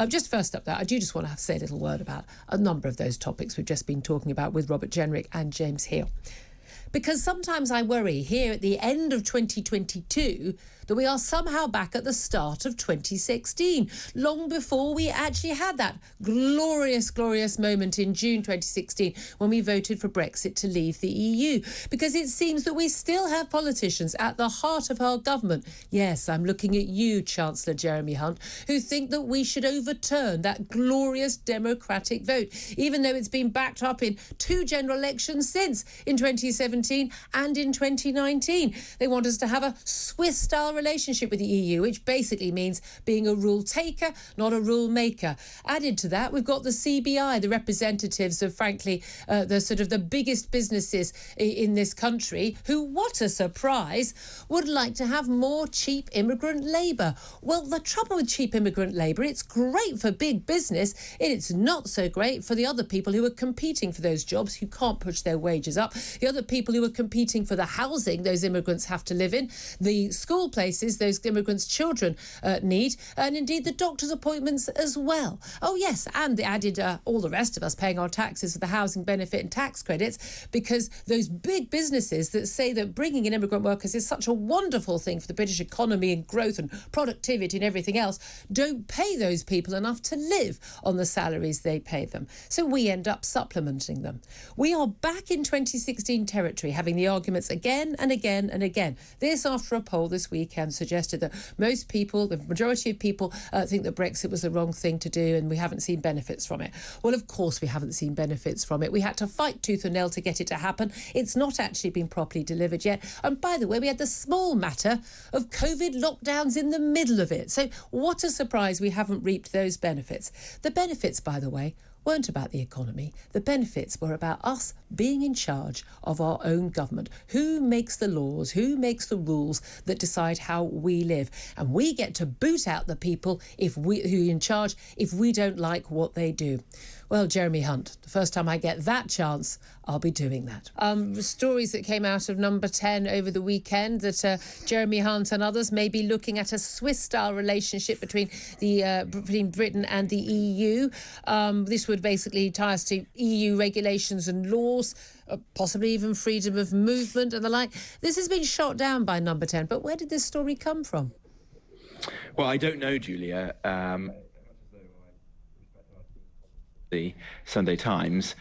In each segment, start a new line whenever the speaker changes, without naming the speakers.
Just first up, though, I do just want to say a little word about a number of those topics we've just been talking about with Robert Jenrick and James Hill. Because sometimes I worry here at the end of 2022 that we are somehow back at the start of 2016, long before we actually had that glorious, glorious moment in June 2016 when we voted for Brexit to leave the EU. Because it seems that we still have politicians at the heart of our government. Yes, I'm looking at you, Chancellor Jeremy Hunt, who think that we should overturn that glorious democratic vote, even though it's been backed up in 2 general elections since, in 2017 and in 2019. They want us to have a Swiss-style relationship with the EU, which basically means being a rule taker, not a rule maker. Added to that, we've got the CBI, the representatives of, frankly, the sort of the biggest businesses in this country, who, what a surprise, would like to have more cheap immigrant labour. Well, the trouble with cheap immigrant labour, it's great for big business, it's not so great for the other people who are competing for those jobs, who can't push their wages up, the other people who are competing for the housing those immigrants have to live in, the school places those immigrants' children need, and indeed the doctor's appointments as well. Oh yes, and they added all the rest of us paying our taxes for the housing benefit and tax credits, because those big businesses that say that bringing in immigrant workers is such a wonderful thing for the British economy and growth and productivity and everything else, don't pay those people enough to live on the salaries they pay them. So we end up supplementing them. We are back in 2016 territory, having the arguments again and again and again. This after a poll this weekend suggested that most people, the majority of people, think that Brexit was the wrong thing to do, and we haven't seen benefits from it. Well, of course we haven't seen benefits from it. We had to fight tooth and nail to get it to happen. It's not actually been properly delivered yet. And by the way, we had the small matter of COVID lockdowns in the middle of it. So what a surprise we haven't reaped those benefits. The benefits, by the way, weren't about the economy. The benefits were about us being in charge of our own government. Who makes the laws? Who makes the rules that decide how we live? And we get to boot out the people who are in charge if we don't like what they do. Well, Jeremy Hunt, the first time I get that chance, I'll be doing that. Stories that came out of Number 10 over the weekend that Jeremy Hunt and others may be looking at a Swiss-style relationship between Britain and the EU. This would basically tie us to EU regulations and laws, possibly even freedom of movement and the like. This has been shot down by Number 10, but where did this story come from?
Well, I don't know, Julia. The Sunday Times,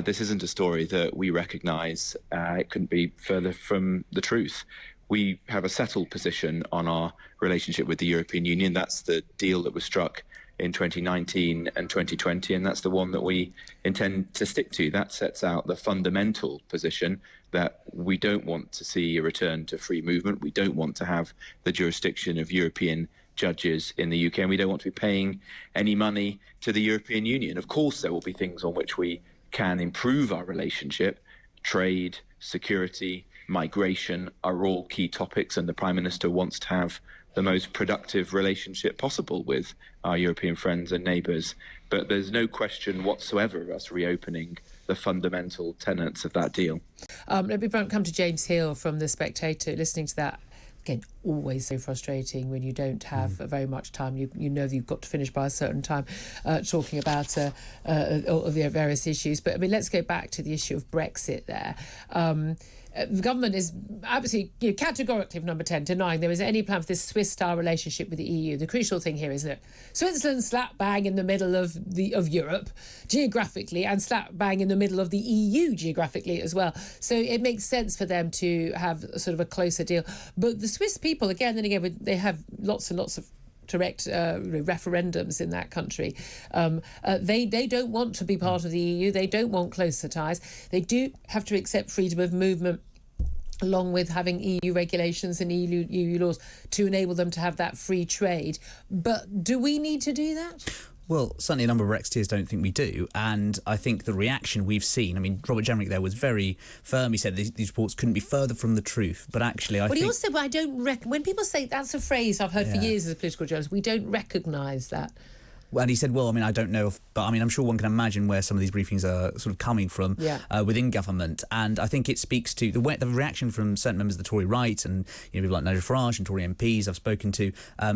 this isn't a story that we recognise. It couldn't be further from the truth. We have a settled position on our relationship with the European Union. That's the deal that was struck in 2019 and 2020, and that's the one that we intend to stick to. That sets out the fundamental position that we don't want to see a return to free movement. We don't want to have the jurisdiction of European judges in the UK, and we don't want to be paying any money to the European Union. Of course, there will be things on which we can improve our relationship. Trade, security, migration are all key topics, and the Prime Minister wants to have the most productive relationship possible with our European friends and neighbours. But there's no question whatsoever of us reopening the fundamental tenets of that deal.
Let me come to James Hill from The Spectator, listening to that. Again, always so frustrating when you don't have very much time. You know that you've got to finish by a certain time talking about all of the various issues. But I mean, let's go back to the issue of Brexit there. The government is absolutely categorically of Number 10 denying there is any plan for this Swiss-style relationship with the EU. The crucial thing here is that Switzerland's slap bang in the middle of Europe geographically, and slap bang in the middle of the EU geographically as well. So it makes sense for them to have sort of a closer deal. But the Swiss people, again and again, they have lots and lots of direct referendums in that country. They don't want to be part of the EU. They don't want closer ties. They do have to accept freedom of movement along with having EU regulations and EU laws to enable them to have that free trade. But do we need to do that?
Well, certainly a number of Brexiteers don't think we do, and I think the reaction we've seen, I mean, Robert Jenrick there was very firm. He said these reports couldn't be further from the truth, but actually I think...
He also said, when people say, that's a phrase I've heard for years as a political journalist, we don't recognise that.
And he said, well, I mean, I don't know, but I mean, I'm sure one can imagine where some of these briefings are sort of coming from within government. And I think it speaks to the reaction from certain members of the Tory right and people like Nigel Farage and Tory MPs I've spoken to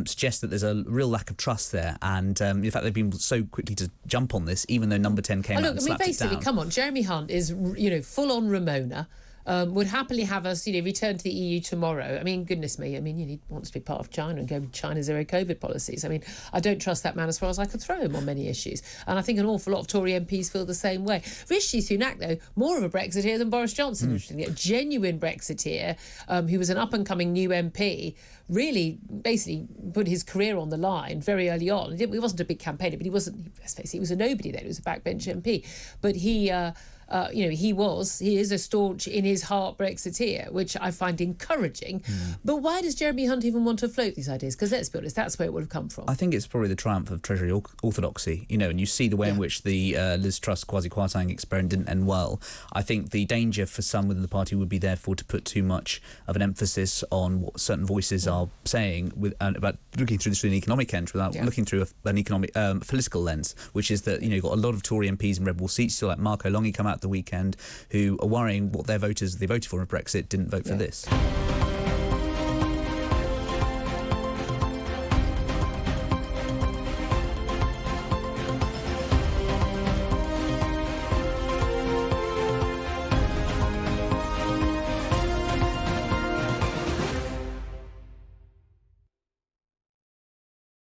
suggest that there's a real lack of trust there. And in fact, they've been so quickly to jump on this, even though Number 10 came out and slapped it down.
Come on, Jeremy Hunt is, full-on Ramona. Would happily have us, return to the EU tomorrow. I mean, goodness me. I mean, he wants to be part of China and go with China zero COVID policies. I mean, I don't trust that man as far as I could throw him on many issues. And I think an awful lot of Tory MPs feel the same way. Rishi Sunak, though, more of a Brexiteer than Boris Johnson, interestingly. A genuine Brexiteer who was an up-and-coming new MP, really basically put his career on the line very early on. He wasn't a big campaigner, but he wasn't, let's face it, he was a nobody then. He was a backbench MP. But he is a staunch, in his heart, Brexiteer, which I find encouraging. But why does Jeremy Hunt even want to float these ideas? Because let's be honest, that's where it would have come from.
I think it's probably the triumph of Treasury orthodoxy, and you see the way in which the Liz Truss quasi-Kwarteng experiment didn't end well. I think the danger for some within the party would be therefore to put too much of an emphasis on what certain voices are saying about looking through an economic lens without looking through an economic political lens, which is that you've got a lot of Tory MPs in red wall seats, so like Mark O'Longy come out the weekend, who are worrying what their voters they voted for in Brexit didn't vote for this.